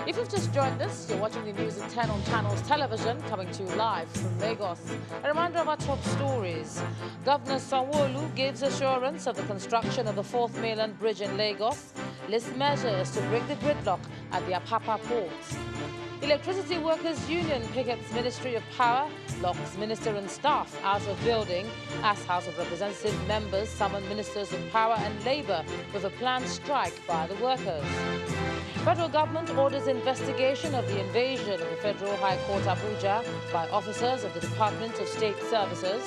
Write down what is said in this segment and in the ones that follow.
If you've just joined us, you're watching the news at 10 on Channels Television, coming to you live from Lagos. A reminder of our top stories. Governor Sanwo-Olu gives assurance of the construction of the 4th mainland bridge in Lagos, lists measures to break the gridlock at the Apapa port. Electricity Workers Union pickets Ministry of Power, locks minister and staff out of building as House of Representative members summon ministers of Power and Labour with a planned strike by the workers. Federal government orders investigation of the invasion of the Federal High Court Abuja by officers of the Department of State Services.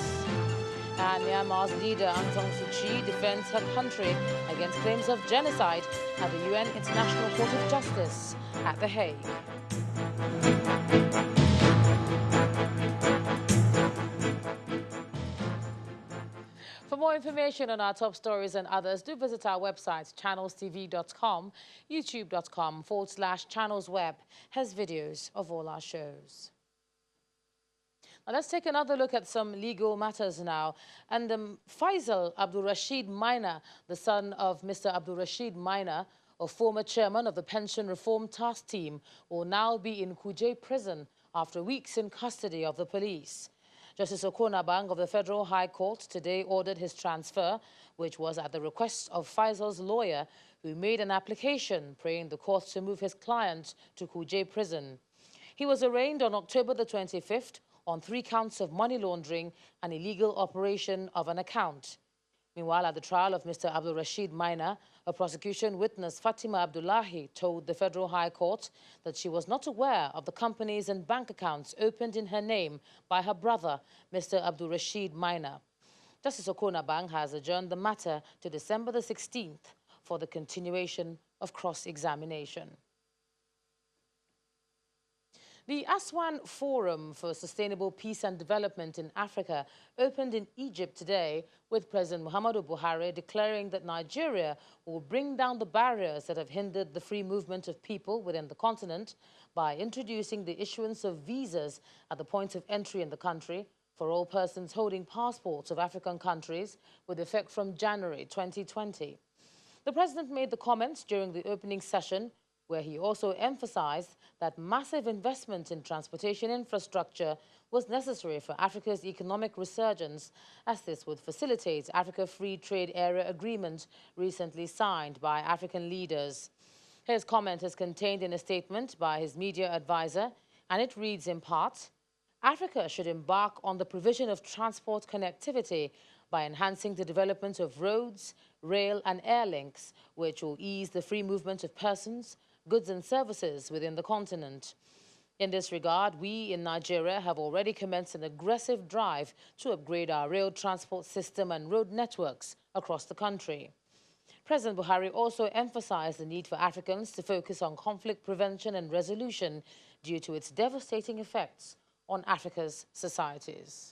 And Myanmar's leader Aung San Suu Kyi defends her country against claims of genocide at the UN International Court of Justice at The Hague. For more information on our top stories and others, do visit our website, channelstv.com, youtube.com/channelsweb has videos of all our shows. Now let's take another look at some legal matters now. And Faisal Abdul Rashid Maina, the son of Mr. Abdul Rashid Maina, a former chairman of the Pension Reform Task Team, will now be in Kuje prison after weeks in custody of the police. Justice Okonabang of the Federal High Court today ordered his transfer, which was at the request of Faisal's lawyer, who made an application praying the court to move his client to Kuje prison. He was arraigned on October the 25th on 3 counts of money laundering and illegal operation of an account. Meanwhile, at the trial of Mr. Abdul Rashid Maina, a prosecution witness, Fatima Abdullahi, told the Federal High Court that she was not aware of the companies and bank accounts opened in her name by her brother, Mr. Abdul Rashid Maina. Justice Okonabang has adjourned the matter to December the 16th for the continuation of cross-examination. The Aswan Forum for Sustainable Peace and Development in Africa opened in Egypt today, with President Muhammadu Buhari declaring that Nigeria will bring down the barriers that have hindered the free movement of people within the continent by introducing the issuance of visas at the points of entry in the country for all persons holding passports of African countries with effect from January 2020. The president made the comments during the opening session, where he also emphasized that massive investment in transportation infrastructure was necessary for Africa's economic resurgence, as this would facilitate Africa Free Trade Area Agreement recently signed by African leaders. His comment is contained in a statement by his media advisor, and it reads in part, Africa should embark on the provision of transport connectivity by enhancing the development of roads, rail and air links, which will ease the free movement of persons, goods and services within the continent. In this regard, we in Nigeria have already commenced an aggressive drive to upgrade our rail transport system and road networks across the country. President Buhari also emphasized the need for Africans to focus on conflict prevention and resolution due to its devastating effects on Africa's societies.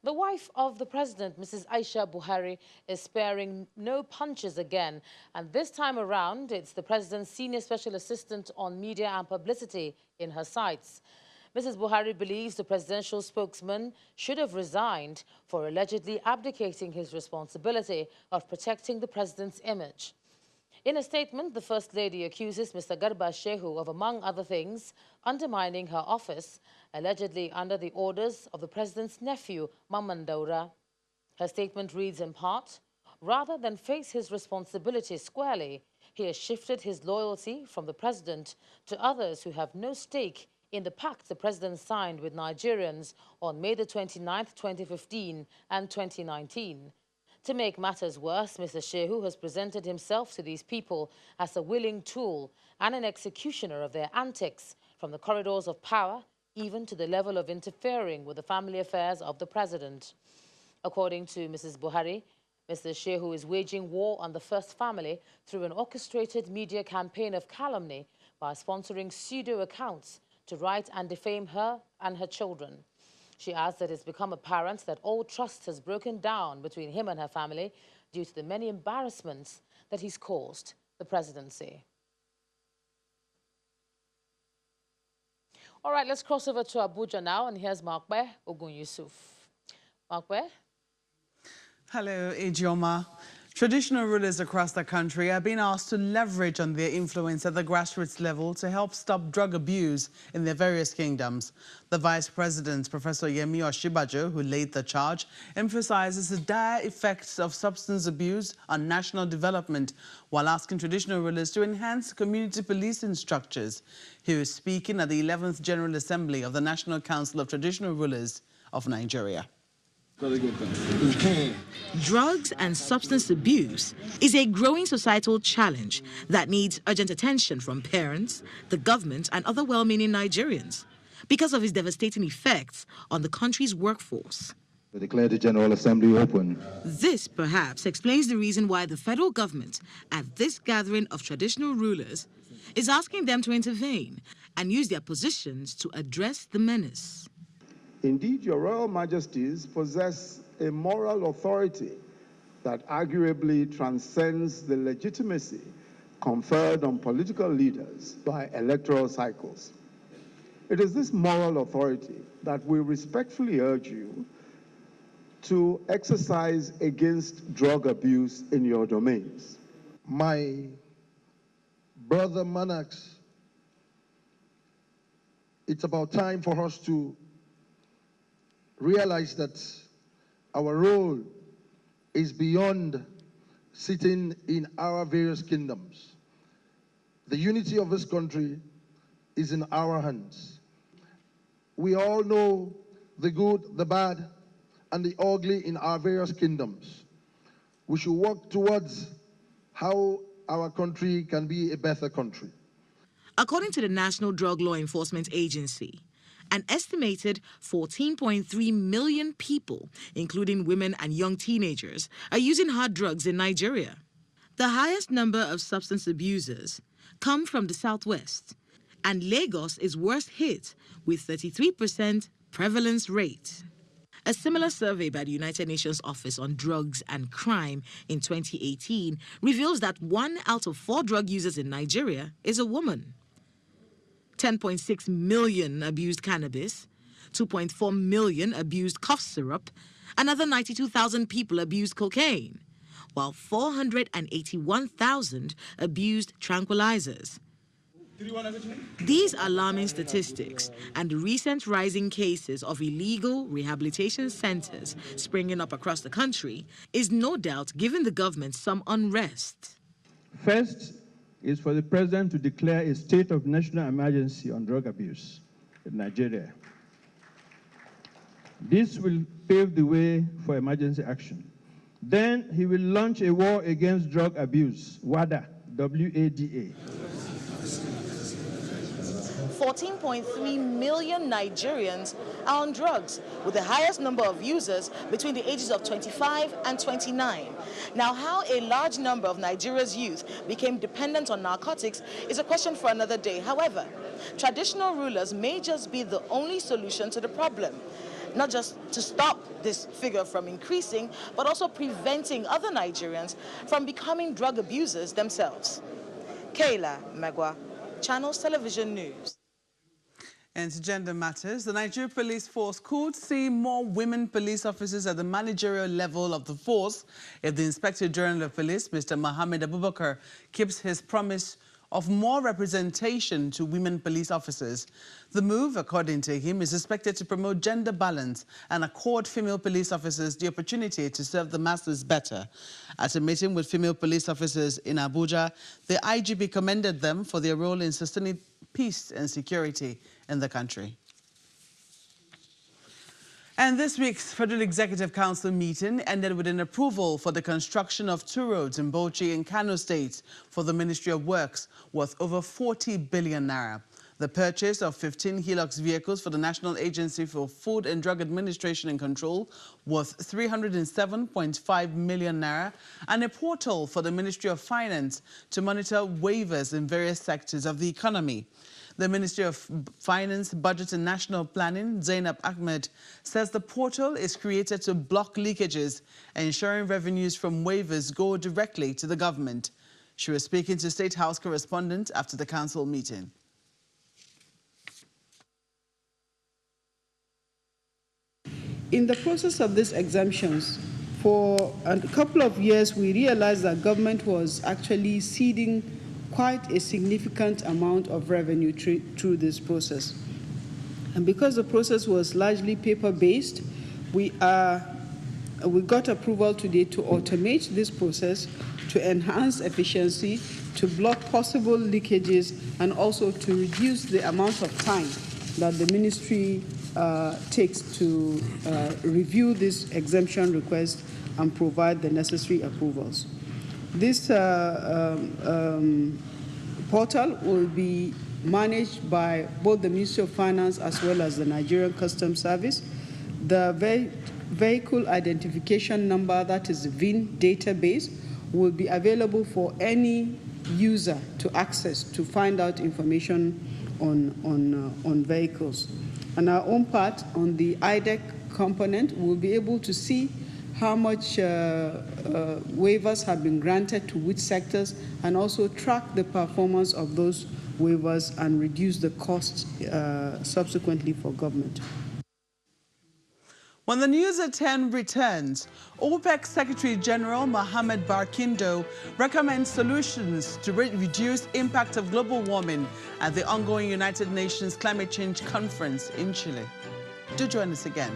The wife of the president, Mrs. Aisha Buhari, is sparing no punches again. And this time around, it's the president's senior special assistant on media and publicity in her sights. Mrs. Buhari believes the presidential spokesman should have resigned for allegedly abdicating his responsibility of protecting the president's image. In a statement, the First Lady accuses Mr. Garba Shehu of, among other things, undermining her office, allegedly under the orders of the president's nephew, Mamman Daura. Her statement reads in part, rather than face his responsibility squarely, he has shifted his loyalty from the president to others who have no stake in the pact the president signed with Nigerians on May the 29th, 2015 and 2019. To make matters worse, Mr. Shehu has presented himself to these people as a willing tool and an executioner of their antics, from the corridors of power even to the level of interfering with the family affairs of the president. According to Mrs. Buhari, Mr. Shehu is waging war on the first family through an orchestrated media campaign of calumny by sponsoring pseudo accounts to write and defame her and her children. She adds that it's become apparent that all trust has broken down between him and her family due to the many embarrassments that he's caused the presidency. All right, let's cross over to Abuja now, and here's Makbe Ogun Yusuf. Makbe? Hello, Ejoma. Traditional rulers across the country are being asked to leverage on their influence at the grassroots level to help stop drug abuse in their various kingdoms. The Vice President, Professor Yemi Osinbajo, who laid the charge, emphasizes the dire effects of substance abuse on national development while asking traditional rulers to enhance community policing structures. He was speaking at the 11th General Assembly of the National Council of Traditional Rulers of Nigeria. Drugs and substance abuse is a growing societal challenge that needs urgent attention from parents, the government, and other well-meaning Nigerians because of its devastating effects on the country's workforce. I declare the General Assembly open. This, perhaps, explains the reason why the federal government, at this gathering of traditional rulers, is asking them to intervene and use their positions to address the menace. Indeed, your Royal Majesties possess a moral authority that arguably transcends the legitimacy conferred on political leaders by electoral cycles. It is this moral authority that we respectfully urge you to exercise against drug abuse in your domains. My brother monarchs, it's about time for us to realize that our role is beyond sitting in our various kingdoms. The unity of this country is in our hands. We all know the good, the bad, and the ugly in our various kingdoms. We should work towards how our country can be a better country. According to the National Drug Law Enforcement Agency, an estimated 14.3 million people, including women and young teenagers, are using hard drugs in Nigeria. The highest number of substance abusers come from the southwest, and Lagos is worst hit with 33% prevalence rate. A similar survey by the United Nations Office on Drugs and Crime in 2018 reveals that 1 out of 4 drug users in Nigeria is a woman. 10.6 million abused cannabis, 2.4 million abused cough syrup, another 92,000 people abused cocaine, while 481,000 abused tranquilizers. These alarming statistics and the recent rising cases of illegal rehabilitation centers springing up across the country is no doubt giving the government some unrest. First is for the president to declare a state of national emergency on drug abuse in Nigeria. This will pave the way for emergency action. Then he will launch a war against drug abuse, WADA, W-A-D-A. 14.3 million Nigerians are on drugs, with the highest number of users between the ages of 25 and 29. Now, how a large number of Nigeria's youth became dependent on narcotics is a question for another day. However, traditional rulers may just be the only solution to the problem, not just to stop this figure from increasing, but also preventing other Nigerians from becoming drug abusers themselves. Kayla Megwa, Channels Television News. And to gender matters, the Nigeria Police Force could see more women police officers at the managerial level of the force if the Inspector General of Police, Mr. Mohammed Abubakar, keeps his promise of more representation to women police officers. The move, according to him, is expected to promote gender balance and accord female police officers the opportunity to serve the masses better. At a meeting with female police officers in Abuja, the IGP commended them for their role in sustaining peace and security in the country. And this week's Federal Executive Council meeting ended with an approval for the construction of 2 roads in Bauchi and Kano states for the Ministry of Works, worth over 40 billion naira. The purchase of 15 Hilux vehicles for the National Agency for Food and Drug Administration and Control, worth 307.5 million naira, and a portal for the Ministry of Finance to monitor waivers in various sectors of the economy. The Ministry of Finance, Budget and National Planning, Zainab Ahmed, says the portal is created to block leakages, ensuring revenues from waivers go directly to the government. She was speaking to State House correspondent after the council meeting. In the process of these exemptions, For a couple of years, we realized that government was actually ceding quite a significant amount of revenue through this process. And because the process was largely paper-based, we got approval today to automate this process, to enhance efficiency, to block possible leakages, and also to reduce the amount of time that the ministry takes to review this exemption request and provide the necessary approvals. This portal will be managed by both the Ministry of Finance as well as the Nigerian Customs Service. The vehicle identification number, that is the VIN database, will be available for any user to access to find out information on vehicles. On our own part, on the IDEC component, we'll be able to see how much waivers have been granted to which sectors, and also track the performance of those waivers and reduce the costs subsequently for government. When the News at 10 returns, OPEC Secretary General Mohamed Barkindo recommends solutions to reduce impact of global warming at the ongoing United Nations Climate Change Conference in Chile. Do join us again.